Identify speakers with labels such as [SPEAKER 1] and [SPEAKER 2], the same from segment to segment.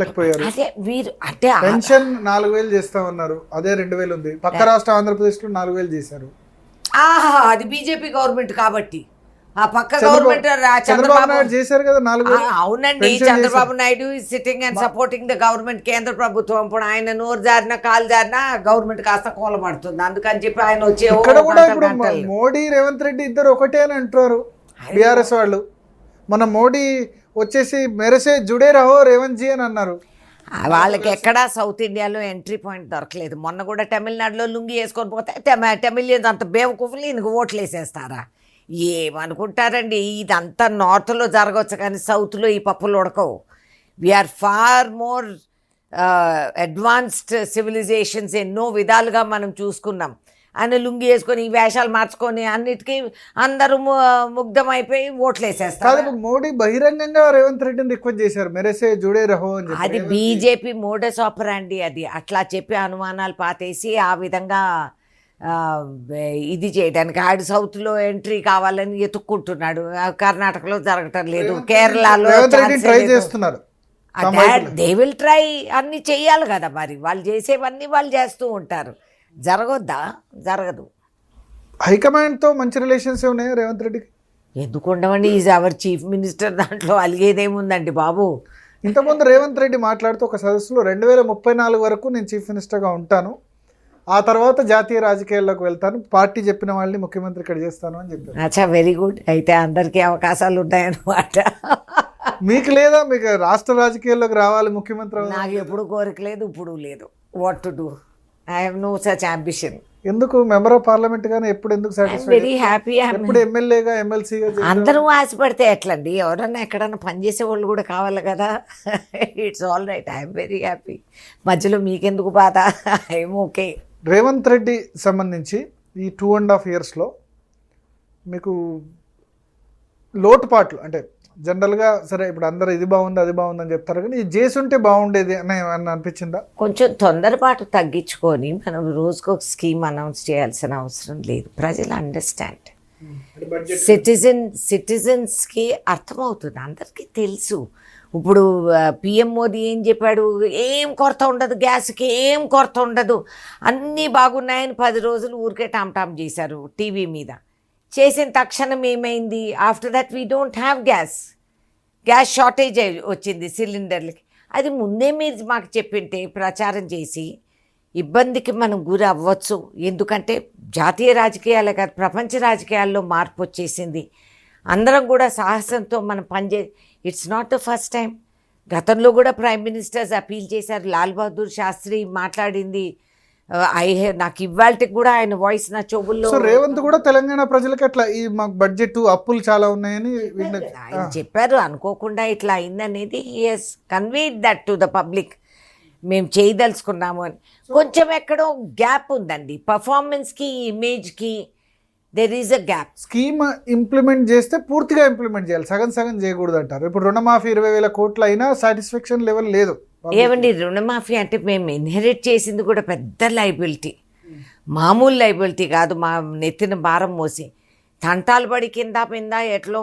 [SPEAKER 1] లేకపోయారు.
[SPEAKER 2] అదే వీరు అంటే
[SPEAKER 1] పెన్షన్ 4,000 చేస్తామన్నారు, అదే 2,000 ఉంది. పక్క రాష్ట్ర ఆంధ్రప్రదేశ్ లో 4,000 చేశారు.
[SPEAKER 2] అది బీజేపీ గవర్నమెంట్ కాబట్టి ఆ పక్క గవర్నమెంట్
[SPEAKER 1] చంద్రబాబు నాయుడు చేశారు కదా 4,000.
[SPEAKER 2] అవునండి, Chandrababu Naidu sitting and supporting the government, కేంద్ర ప్రభుత్వం. ఇప్పుడు ఆయన నోరు జారినా కాలు జారినా గవర్నమెంట్ కాస్త కూలబడుతుంది. అందుకని చెప్పి ఆయన వచ్చే
[SPEAKER 1] ఇక్కడ కూడా ఇప్పుడు మోడీ రేవంత్ రెడ్డి ఇద్దరు ఒకటే అని అంటున్నారు బీఆర్ఎస్ వాళ్ళు. మన మోడీ వచ్చేసి మెరసే జుడే రహో రేవంత్ జీ అని అన్నారు.
[SPEAKER 2] వాళ్ళకి ఎక్కడా సౌత్ ఇండియాలో ఎంట్రీ పాయింట్ దొరకలేదు. మొన్న కూడా తమిళనాడులో లుంగి వేసుకొని పోతే తమిళియన్స్ అంత బేవకూఫులు ఈయనకు ఓట్లు వేసేస్తారా? ఏమనుకుంటారండి, ఇదంతా నార్త్లో జరగవచ్చు కానీ సౌత్లో ఈ పప్పులు ఉడకవు. We are far more advanced civilizations ఎన్నో విధాలుగా మనం చూసుకున్నాం. ఆయన లుంగి వేసుకొని ఈ వేషాలు మార్చుకొని అన్నిటికీ అందరూ ముగ్ధమైపోయి ఓట్లు వేసేస్తారు.
[SPEAKER 1] మోడీ బహిరంగంగా రేవంత్ రెడ్డిని రిక్వెస్ట్ చేశారు మెరసే జుడే రహో అని.
[SPEAKER 2] అది బీజేపీ మోడస్ ఆపరాండి. అది అట్లా చెప్పి అనుమానాలు పాతేసి ఆ విధంగా ఇది చేయడానికి ఆడు సౌత్లో ఎంట్రీ కావాలని ఎత్తుక్కుంటున్నాడు. కర్ణాటకలో జరగటం లేదు, కేరళలో
[SPEAKER 1] ట్రై చేస్తున్నారు.
[SPEAKER 2] దే విల్ ట్రై, అన్ని చెయ్యాలి కదా మరి. వాళ్ళు చేసేవన్నీ వాళ్ళు చేస్తూ ఉంటారు. జరగొద్దా? జరగదు.
[SPEAKER 1] హైకమాండ్తో మంచి రిలేషన్స్ ఉన్నాయా రేవంత్ రెడ్డికి?
[SPEAKER 2] ఎందుకు ఉండవండి, ఈజ్ అవర్ చీఫ్ మినిస్టర్, దాంట్లో అలిగేదేముందండి బాబు.
[SPEAKER 1] ఇంతకుముందు రేవంత్ రెడ్డి మాట్లాడుతూ ఒక సదస్సులో 2034 వరకు నేను చీఫ్ మినిస్టర్గా ఉంటాను, ఆ తర్వాత జాతీయ రాజకీయాల్లోకి వెళ్తాను, పార్టీ చెప్పిన వాళ్ళని ముఖ్యమంత్రి ఇక్కడ చేస్తాను అని చెప్పారు.
[SPEAKER 2] అచ్చా, వెరీ గుడ్. అయితే అందరికీ అవకాశాలు ఉన్నాయన్నమాట.
[SPEAKER 1] మీకు లేదా? మీకు రాష్ట్ర రాజకీయాల్లోకి రావాలి ముఖ్యమంత్రి?
[SPEAKER 2] నాకు ఎప్పుడు కోరిక లేదు, ఇప్పుడు లేదు. What to do? I have no such ambition.
[SPEAKER 1] ఎందుకు మెంబర్ ఆఫ్ పార్లమెంట్ గానే ఎప్పుడు ఎందుకు సాటిస్ఫైడ్?
[SPEAKER 2] Very happy.
[SPEAKER 1] ఎప్పుడు ఎమ్మెల్యేగా ఎమ్మెల్సీగా
[SPEAKER 2] అందరూ ఆశపడితే ఎట్లండి? ఎవరన్నా ఎక్కడన్నా పనిచేసే వాళ్ళు కూడా కావాలి కదా. It's all right, I'm very happy. మధ్యలో మీకెందుకు బాధ? I'm okay.
[SPEAKER 1] రేవంత్ రెడ్డి సంబంధించి ఈ 2.5 yearsలో మీకు లోటుపాట్లు అంటే జనరల్గా సరే ఇప్పుడు అందరూ ఇది బాగుంది అది బాగుంది అని చెప్తారు, కానీ ఇది చేసుంటే బాగుండేది అని అనిపించిందా?
[SPEAKER 2] కొంచెం తొందరపాటు తగ్గించుకొని మనం రోజుకు ఒక స్కీమ్ అనౌన్స్ చేయాల్సిన అవసరం లేదు. ప్రజలు అండర్స్టాండ్, సిటిజన్స్కి అర్థమవుతుంది, అందరికీ తెలుసు. ఇప్పుడు పిఎం మోదీ ఏం చెప్పాడు? ఏం కొరత ఉండదు, గ్యాస్కి ఏం కొరత ఉండదు, అన్నీ బాగున్నాయని 10 రోజులు ఊరికే టామ్ చేశారు టీవీ మీద. చేసిన తక్షణం ఏమైంది? After that we don't have gas shortage వచ్చింది సిలిండర్లకి. అది ముందే మీరు మాకు చెప్పింటే ప్రచారం చేసి ఇబ్బందికి మనం గురి అవ్వచ్చు. ఎందుకంటే జాతీయ రాజకీయాలే కాదు, ప్రపంచ రాజకీయాల్లో మార్పు వచ్చేసింది. అందరం కూడా సాహసంతో మనం it's not the first time. గతంలో కూడా ప్రైమ్ మినిస్టర్స్ అపీల్ చేశారు. లాల్ బహదూర్ శాస్త్రి మాట్లాడింది. నాకు ఇవాళకి కూడా ఆయన వాయిస్ నా చెవుల్లో.
[SPEAKER 1] రేవంత్ కూడా తెలంగాణ ప్రజలకి అట్లా ఈ మాకు బడ్జెట్ అప్పులు చాలా ఉన్నాయని
[SPEAKER 2] ఆయన చెప్పారు. అనుకోకుండా ఇట్లా అయిందనేది he has conveyed that to the public. మేము చేయదలుచుకున్నాము అని. కొంచెం ఎక్కడో గ్యాప్ ఉందండి పర్ఫార్మెన్స్కి, ఇమేజ్కి. There is a gap.
[SPEAKER 1] Scheme implement చేస్తే పూర్తిగా ఇంప్లిమెంట్ చేయాలి, సగం సగం చేయకూడదు అంటారు. ఇప్పుడు రుణమాఫీ 20,000 కోట్లు అయినా సాటిస్ఫాక్షన్ లెవెల్ లేదు.
[SPEAKER 2] ఏమండి, రుణమాఫీ అంటే మేము ఇన్హెరిట్ చేసింది కూడా పెద్ద లైబిలిటీ, మామూలు లైబిలిటీ కాదు. మా నెత్తిన భారం మోసి తంటాలు పడి కింద పింద ఎట్లో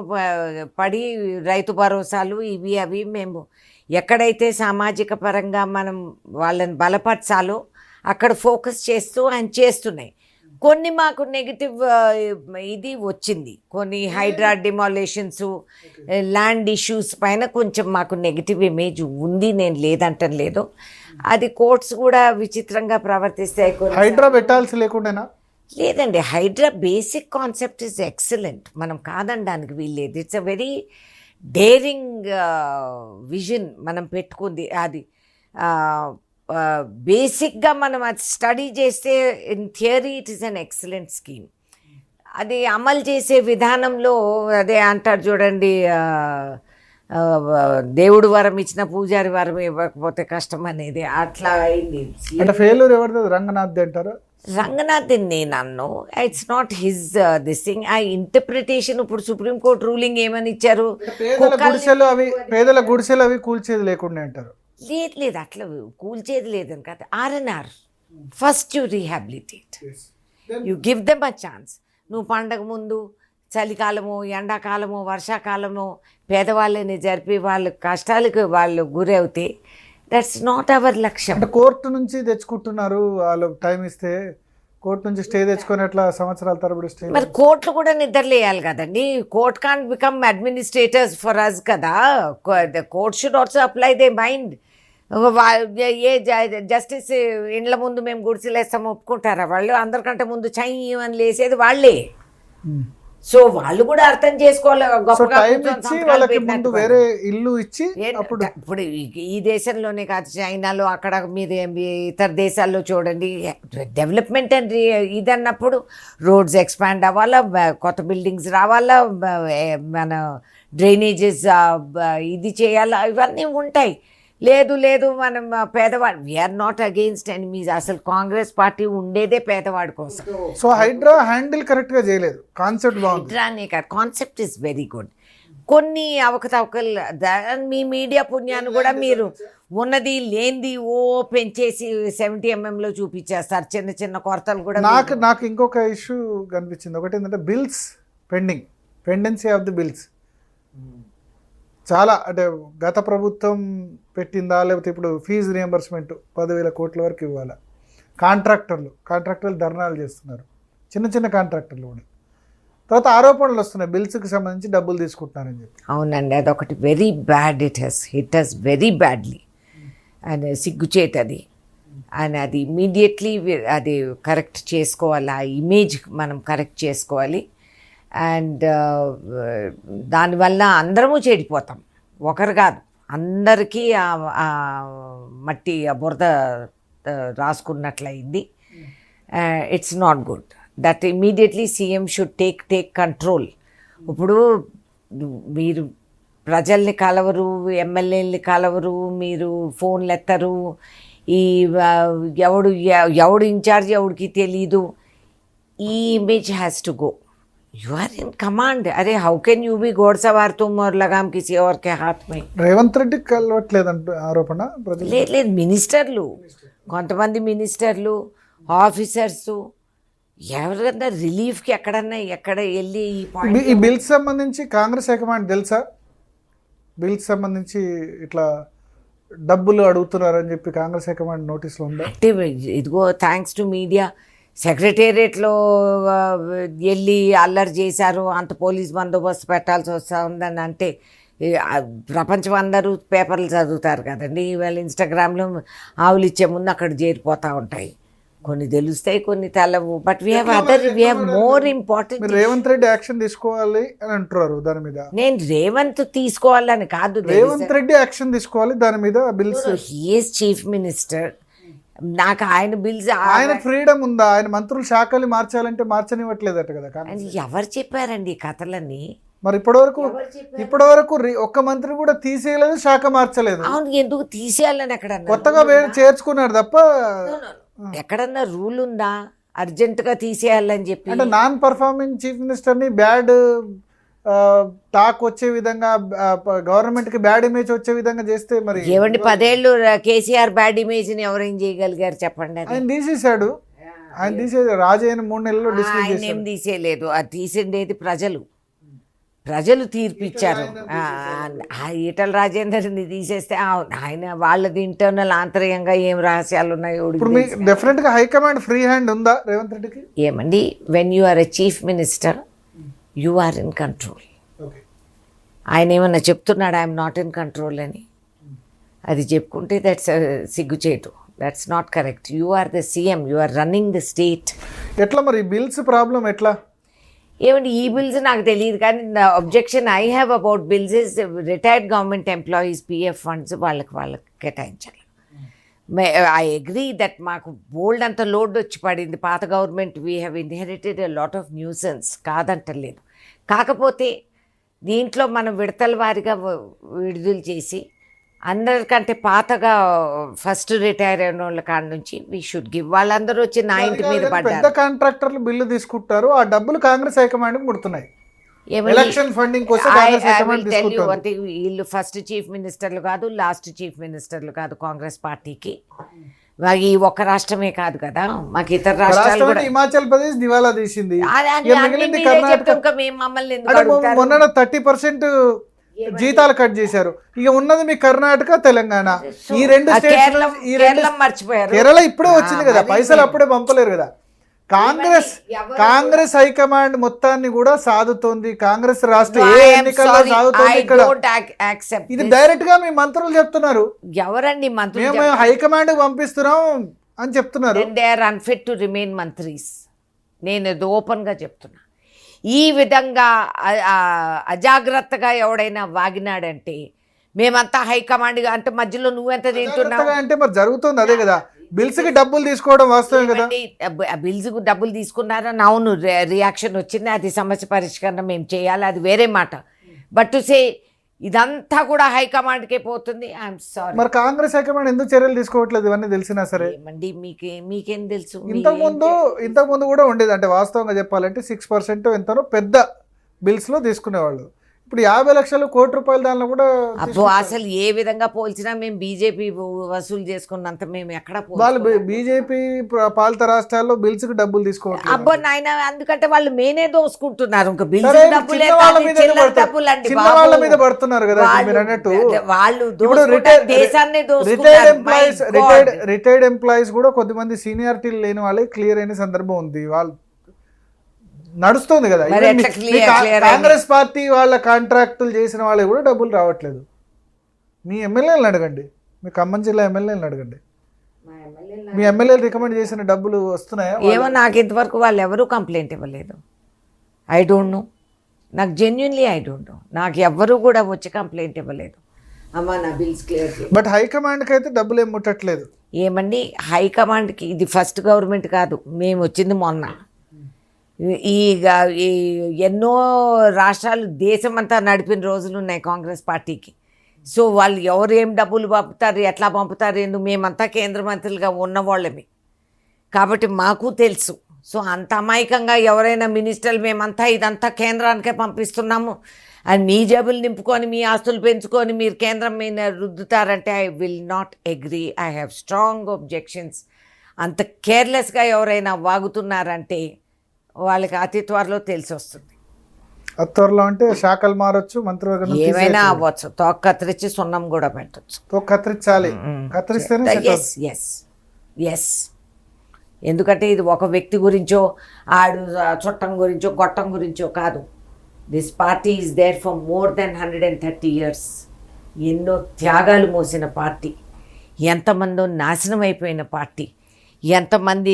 [SPEAKER 2] పడి రైతు భరోసాలు ఇవి అవి మేము ఎక్కడైతే సామాజిక పరంగా మనం వాళ్ళని బలపరచాలో అక్కడ ఫోకస్ చేస్తూ ఆయన చేస్తున్నాయి. కొన్ని మాకు నెగిటివ్ ఇది వచ్చింది, కొన్ని హైడ్రా డిమాలేషన్స్, ల్యాండ్ ఇష్యూస్ పైన కొంచెం మాకు నెగిటివ్ ఇమేజ్ ఉంది, నేను లేదంటం లేదు. అది కోర్ట్స్ కూడా విచిత్రంగా ప్రవర్తిస్తాయి.
[SPEAKER 1] హైడ్రా పెట్టాల్సి లేకుండా
[SPEAKER 2] లేదండి, Hydraa basic concept is excellent, మనం కాదనడానికి వీల్లేదు. It's a very daring vision మనం పెట్టుకుంది. అది బేసిక్గా మనం అది స్టడీ చేస్తే in theory it is an excellent scheme. అది అమలు చేసే విధానంలో అదే అంటారు చూడండి, దేవుడు వరం ఇచ్చిన పూజారి వరం ఇవ్వకపోతే కష్టం అనేది అట్లా అయింది.
[SPEAKER 1] ఫెయిల్యూర్ ఎవరిది? రంగనాథ్ అంటారు.
[SPEAKER 2] రంగనాథ్ నేను అన్ను, it's not his this thing. ఆ ఇంటర్ప్రిటేషన్ ఇప్పుడు సుప్రీంకోర్టు రూలింగ్ ఏమని ఇచ్చారు?
[SPEAKER 1] పేదల గుడిసెలు అవి కూల్చేది లేకుండా అంటారు.
[SPEAKER 2] లేదు అట్లా కూల్చేది లేదని కాదు. R&R first you rehabilitate, you give them a chance. నువ్వు పండగ ముందు చలికాలము, ఎండాకాలము, వర్షాకాలము పేదవాళ్ళని జరిపి వాళ్ళ కష్టాలకు వాళ్ళు గురవుతే దట్స్ నాట్ అవర్ లక్ష్యం.
[SPEAKER 1] అంటే కోర్టు నుంచి తెచ్చుకుంటున్నారు, వాళ్ళు టైం ఇస్తే కోర్టు నుంచి స్టే తెచ్చుకొని అట్లా సంవత్సరాల తరబడి స్టే.
[SPEAKER 2] మరి కోర్టులు కూడా నిద్రలేయాలి కదండి. Court can't become administrators for us కదా. Court should also apply the mind. A justice ఇండ్ల ముందు మేము గుడిసెలేస్తాం ఒప్పుకుంటారా వాళ్ళు? అందరికంటే ముందు చై అని లేసేది వాళ్ళే. సో వాళ్ళు కూడా అర్థం చేసుకోవాలి. గొప్పగా
[SPEAKER 1] టైం
[SPEAKER 2] కూర్చొని
[SPEAKER 1] ఇచ్చి
[SPEAKER 2] సంతకాలు
[SPEAKER 1] వాళ్ళకి
[SPEAKER 2] పెట్టినట్టు
[SPEAKER 1] ముందు
[SPEAKER 2] కాదు.
[SPEAKER 1] వేరే ఇల్లు ఇచ్చి అప్పుడు
[SPEAKER 2] ఇప్పుడు ఈ దేశంలోనే కాదు, చైనాలో అక్కడ మీరు ఇతర దేశాల్లో చూడండి, డెవలప్మెంట్ అండ్ ఇదన్నప్పుడు రోడ్స్ ఎక్స్పాండ్ అవ్వాలా, కొత్త బిల్డింగ్స్ రావాలా, మన డ్రైనేజెస్ ఇది చేయాలా, ఇవన్నీ ఉంటాయి. లేదు లేదు మనం పేదవాడు, వీఆర్ నాట్ అగెయిన్స్ట్ ఎనిమీస్. అసలు కాంగ్రెస్ పార్టీ ఉండేదే పేదవాడి కోసం.
[SPEAKER 1] సో హైడ్రా హ్యాండిల్ కరెక్ట్ గా చేయలేదు. కాన్సెప్ట్ బాగుంది,
[SPEAKER 2] హైడ్రానే కాదు, కాన్సెప్ట్ ఇస్ వెరీ గుడ్. కొన్ని అవకతవకలు మీ మీడియా పుణ్యాన్ని కూడా మీరు ఉన్నది లేనిది పెంచేసి 70 mm చూపించేస్తారు. చిన్న చిన్న కొరతలు కూడా
[SPEAKER 1] నాకు ఇంకొక ఇష్యూ కనిపించింది. ఒకటి ఏంటంటే bills pendency of the bills చాలా, అంటే గత ప్రభుత్వం పెట్టిందా, లేకపోతే ఇప్పుడు ఫీజు రియంబర్స్మెంట్ 10,000 కోట్ల వరకు ఇవ్వాలా. కాంట్రాక్టర్లు ధర్నాలు చేస్తున్నారు, చిన్న చిన్న కాంట్రాక్టర్లు కూడా. తర్వాత ఆరోపణలు వస్తున్నాయి బిల్స్కి సంబంధించి డబ్బులు తీసుకుంటున్నారని చెప్పి.
[SPEAKER 2] అవునండి, అదొకటి very bad. It has very badly. And సిగ్గుచేతది. అండ్ అది ఇమీడియట్లీ అది కరెక్ట్ చేసుకోవాలి. ఆ ఇమేజ్ మనం కరెక్ట్ చేసుకోవాలి. అండ్ దానివల్ల అందరము చెడిపోతాం, ఒకరు కాదు, అందరికీ ఆ మట్టి ఆ బురద రాసుకున్నట్లయింది. It's not good. That immediately CM should take control. ఇప్పుడు మీరు ప్రజల్ని కలవరు, ఎమ్మెల్యేలని కలవరు, మీరు ఫోన్లు ఎత్తరు, ఈ ఎవడు ఇన్ఛార్జ్ ఎవడికి తెలీదు. ఈ image has to go. You are in command. अरे how can you be घोड़सवार तुम और लगाम किसी और के हाथ में?
[SPEAKER 1] రేవంత్ రెడ్డి కలవట్లేదంట ఆరోపణ.
[SPEAKER 2] లేదు మినిస్టర్లు, కొంతమంది మినిస్టర్లు, ఆఫీసర్స్ ఎవరికన్నా రిలీఫ్కి ఎక్కడ వెళ్ళి
[SPEAKER 1] ఈ బిల్స్ సంబంధించి కాంగ్రెస్ హైకమాండ్ తెలుసా? బిల్స్ సంబంధించి ఇట్లా డబ్బులు అడుగుతున్నారని చెప్పి కాంగ్రెస్ హైకమాండ్ నోటీసులు ఉందా?
[SPEAKER 2] అంటే ఇదిగో థ్యాంక్స్ టు మీడియా, సెక్రటేరియట్లో వెళ్ళి అల్లరి చేశారు, అంత పోలీస్ బందోబస్తు పెట్టాల్సి వస్తుందని అంటే ప్రపంచం అందరూ పేపర్లు చదువుతారు కదండి. ఇవాళ ఇన్స్టాగ్రామ్లో ఆవులు ఇచ్చే ముందు అక్కడ చేరిపోతూ ఉంటాయి. కొన్ని తెలుస్తాయి, కొన్ని తెలవు. But we have more important.
[SPEAKER 1] Revanth Reddy action తీసుకోవాలి అని అంటున్నారు దాని మీద.
[SPEAKER 2] నేను రేవంత్ తీసుకోవాలని కాదు,
[SPEAKER 1] రేవంత్ రెడ్డి యాక్షన్ తీసుకోవాలి దాని మీద. Bills
[SPEAKER 2] he's chief minister. నాకు ఆయన బిల్స్,
[SPEAKER 1] ఆయన ఫ్రీడమ్ ఉందా? ఆయన మంత్రులు శాఖలు మార్చాలంటే మార్చనివ్వట్లేదట కదా.
[SPEAKER 2] ఎవరు చెప్పారండి ఈ కథలన్నీ?
[SPEAKER 1] మరి ఇప్పటివరకు ఒక్క మంత్రి కూడా తీసేయలేదు, శాఖ మార్చలేదు.
[SPEAKER 2] అవును, ఎందుకు తీసేయాలని ఎక్కడన్నా
[SPEAKER 1] కొత్తగా చేర్చుకున్నాడు తప్ప
[SPEAKER 2] ఎక్కడన్నా రూల్ ఉందా అర్జెంటుగా తీసేయాలని చెప్పి? అంటే
[SPEAKER 1] నాన్ పర్ఫార్మింగ్ చీఫ్ మినిస్టర్ని బ్యాడ్ టాక్ వచ్చే విధంగా, గవర్నమెంట్ కి బ్యాడ్ ఇమేజ్ వచ్చే విధంగా చేస్తే మరి
[SPEAKER 2] ఏమండి 10 ఏళ్ళు కేసీఆర్ బ్యాడ్ ఇమేజ్ ని ఎవరేం చేయగలిగారు చెప్పండి?
[SPEAKER 1] ఆయన తీసేశాడు. రాజయ్య 3 నెలల్లో
[SPEAKER 2] ఆయన ఏం తీసేయలేదు. అది తీసిండేది ప్రజలు తీర్పిచ్చారు. ఈటల రాజేందర్ని తీసేస్తే ఆయన వాళ్ళది ఇంటర్నల్ ఆంతర్యంగా ఏం రహస్యాలు ఉన్నాయో
[SPEAKER 1] డెఫినెట్ గా హైకమాండ్ ఫ్రీ హ్యాండ్ ఉందా రేవంత్ రెడ్డికి?
[SPEAKER 2] ఏమండి, when you are a chief minister you are in control. ఆయన ఏమన్నా చెప్తున్నాడు ఐఎమ్ నాట్ ఇన్ కంట్రోల్ అని? అది చెప్పుకుంటే దట్స్ సిగ్గుచేటు. That's not correct. You are the CM, you are running the state.
[SPEAKER 1] ఎట్లా మరి బిల్స్ ప్రాబ్లం ఎట్లా?
[SPEAKER 2] ఏమండి ఈ బిల్స్ నాకు తెలియదు, కానీ objection I have about bills is retired government employees PF funds వాళ్ళకి కేటాయించాలి. ఐ అగ్రీ దట్ మాకు బోల్డ్ అంత లోడ్ వచ్చి పడింది. పాత government we have inherited a lot of nuisance, కాదంటలేదు. కాకపోతే దీంట్లో మనం విడతల వారిగా విడుదల చేసి అందరికంటే పాతగా ఫస్ట్ రిటైర్ అయిన వాళ్ళ కాడ నుంచి వీ షుడ్ గివ్. వాళ్ళందరూ వచ్చి నా ఇంటి మీద పడ్డారు.
[SPEAKER 1] పెద్ద కాంట్రాక్టర్లు బిల్లు తీసుకుంటారు, ఆ డబ్బులు కాంగ్రెస్ హైకమాండ్ ముడుతున్నాయి. ఎలక్షన్ ఫండింగ్ కోసం
[SPEAKER 2] వీళ్ళు ఫస్ట్ చీఫ్ మినిస్టర్లు కాదు, లాస్ట్ చీఫ్ మినిస్టర్లు కాదు కాంగ్రెస్ పార్టీకి. ఈ ఒక్క రాష్ట్రమే కాదు కదా, మాకు ఇతర రాష్ట్రాలు కూడా.
[SPEAKER 1] హిమాచల్ ప్రదేశ్ దివాలా తీసింది.
[SPEAKER 2] మమ్మల్ని
[SPEAKER 1] మొన్న 30% జీతాలు కట్ చేశారు. ఇక ఉన్నది మీ కర్ణాటక, తెలంగాణ, ఈ రెండు
[SPEAKER 2] ఆ
[SPEAKER 1] స్టేట్స్.
[SPEAKER 2] కేరళం మర్చిపోయారు.
[SPEAKER 1] కేరళ ఇప్పుడే వచ్చింది కదా, పైసలు అప్పుడే పంపలేరు కదా. కాంగ్రెస్ హైకమాండ్ మొత్తాన్ని కూడా సాదుతోంది. కాంగ్రెస్ రాష్ట్ర ఏ ఎన్నికల్లో సాదుతోంది ఇక్కడ. ఇది డైరెక్ట్ గా మీ మంత్రులు చెప్తున్నారు.
[SPEAKER 2] ఎవరండి మంత్రులు?
[SPEAKER 1] మేము హైకమాండ్ పంపిస్తున్నాం అని చెప్తున్నారు.
[SPEAKER 2] They are unfit to remain మంత్రీస్. నేను ఇది ఓపెన్గా చెప్తున్నా. ఈ విధంగా అజాగ్రత్తగా ఎవడైనా వాగినాడంటే మేమంతా హైకమాండ్గా అంటే మధ్యలో నువ్వెంత తింటున్నావు
[SPEAKER 1] అంటే మరి జరుగుతుంది అదే కదా. బిల్స్ కి డబ్బులు తీసుకోవడం వాస్తవం కదా.
[SPEAKER 2] బిల్స్ కు డబ్బులు తీసుకున్నారని అవును రియాక్షన్ వచ్చింది. అది సమస్య పరిష్కరణ మేము చేయాలి, అది వేరే మాట. బట్ టు సే ఇదంతా కూడా హైకమాండ్కే పోతుంది. I'm sorry.
[SPEAKER 1] మరి కాంగ్రెస్ హైకమాండ్ ఎందుకు చర్యలు తీసుకోవట్లేదు ఇవన్నీ తెలిసినా సరే?
[SPEAKER 2] ఏమండి మీకేం తెలుసు?
[SPEAKER 1] ఇంతకుముందు కూడా ఉండేది. అంటే వాస్తవంగా చెప్పాలంటే 6% ఎంతనో పెద్ద బిల్స్ లో తీసుకునేవాళ్ళు. ఇప్పుడు 50 లక్షలు, కోటి రూపాయల దానిలో కూడా
[SPEAKER 2] అబ్బో అసలు ఏ విధంగా పోల్చినా మేము బీజేపీ వసూలు చేసుకున్నంత మేము ఎక్కడ
[SPEAKER 1] వాళ్ళు బీజేపీ పాలిత రాష్ట్రాల్లో బిల్స్ కి డబ్బులు తీసుకోవట్లేదు.
[SPEAKER 2] అబ్బో నాయన, ఎందుకంటే వాళ్ళు మేనే దోసుకుంటున్నారు. ఇంకా బిల్స్ డబ్బులు
[SPEAKER 1] వాళ్ళ మీద పడుతున్నారు కదా మీరు అన్నట్టు.
[SPEAKER 2] వాళ్ళు దేశాన్ని
[SPEAKER 1] రిటైర్డ్ ఎంప్లాయీస్ కూడా కొద్దిమంది సీనియారిటీలు లేని వాళ్ళకి క్లియర్ అయిన సందర్భం ఉంది. వాళ్ళు నడుస్తుంది కదా. కాంగ్రెస్ పార్టీ వాళ్ళ కాంట్రాక్టులు చేసిన వాళ్ళకి కూడా డబ్బులు రావట్లేదు. మీ ఎమ్మెల్యేలను అడగండి, మీ ఖమ్మం జిల్లా ఎమ్మెల్యేలను అడగండి. మీ ఎమ్మెల్యేలు రికమెండ్ చేసిన డబ్బులు వస్తున్నాయా?
[SPEAKER 2] ఏమో నాకు ఇంతవరకు వాళ్ళు ఎవరూ కంప్లైంట్ ఇవ్వలేదు. I don't know. నాకు జెన్యున్లీ ఐ డోంట్ నో. నాకు ఎవ్వరూ కూడా వచ్చి కంప్లైంట్ ఇవ్వలేదు. అమ్మా నా బిల్స్ క్లియర్.
[SPEAKER 1] బట్ హైకమాండ్కి అయితే డబ్బులు ఏం ముట్టట్లేదు.
[SPEAKER 2] ఏమండి హైకమాండ్కి ఇది ఫస్ట్ గవర్నమెంట్ కాదు, మేము వచ్చింది మొన్న. ఈ ఎన్నో రాష్ట్రాలు దేశమంతా నడిపిన రోజులు ఉన్నాయి కాంగ్రెస్ పార్టీకి. సో వాళ్ళు ఎవరు ఏం డబ్బులు పంపుతారు, ఎట్లా పంపుతారు, ఎందుకు మేమంతా కేంద్ర మంత్రులుగా ఉన్నవాళ్ళమే కాబట్టి మాకు తెలుసు. సో అంత అమాయకంగా ఎవరైనా మినిస్టర్లు మేమంతా ఇదంతా కేంద్రానికే పంపిస్తున్నాము అని మీ జేబులు నింపుకొని మీ ఆస్తులు పెంచుకొని మీరు కేంద్రం మీద రుద్దుతారంటే I will not agree. I have strong objections. అంత కేర్లెస్గా ఎవరైనా వాగుతున్నారంటే వాళ్ళకి అతి త్వరలో తెలిసి వస్తుంది.
[SPEAKER 1] అతి త్వరలో అంటే శాఖలు మారొచ్చు, మంత్రివర్గం
[SPEAKER 2] ఏమైనా అవ్వచ్చు. తోక కత్తిరించి సున్నం కూడా పెట్టచ్చు.
[SPEAKER 1] తోక కత్తిరించాలి, కత్తిరిస్తేనే.
[SPEAKER 2] ఎస్ ఎందుకంటే ఇది ఒక వ్యక్తి గురించో ఆడు చుట్టం గురించో గొట్టం గురించో కాదు. This party is there for more than 130 years. ఎన్నో త్యాగాలు మోసిన పార్టీ, ఎంతమందో నాశనం అయిపోయిన పార్టీ, ఎంతమంది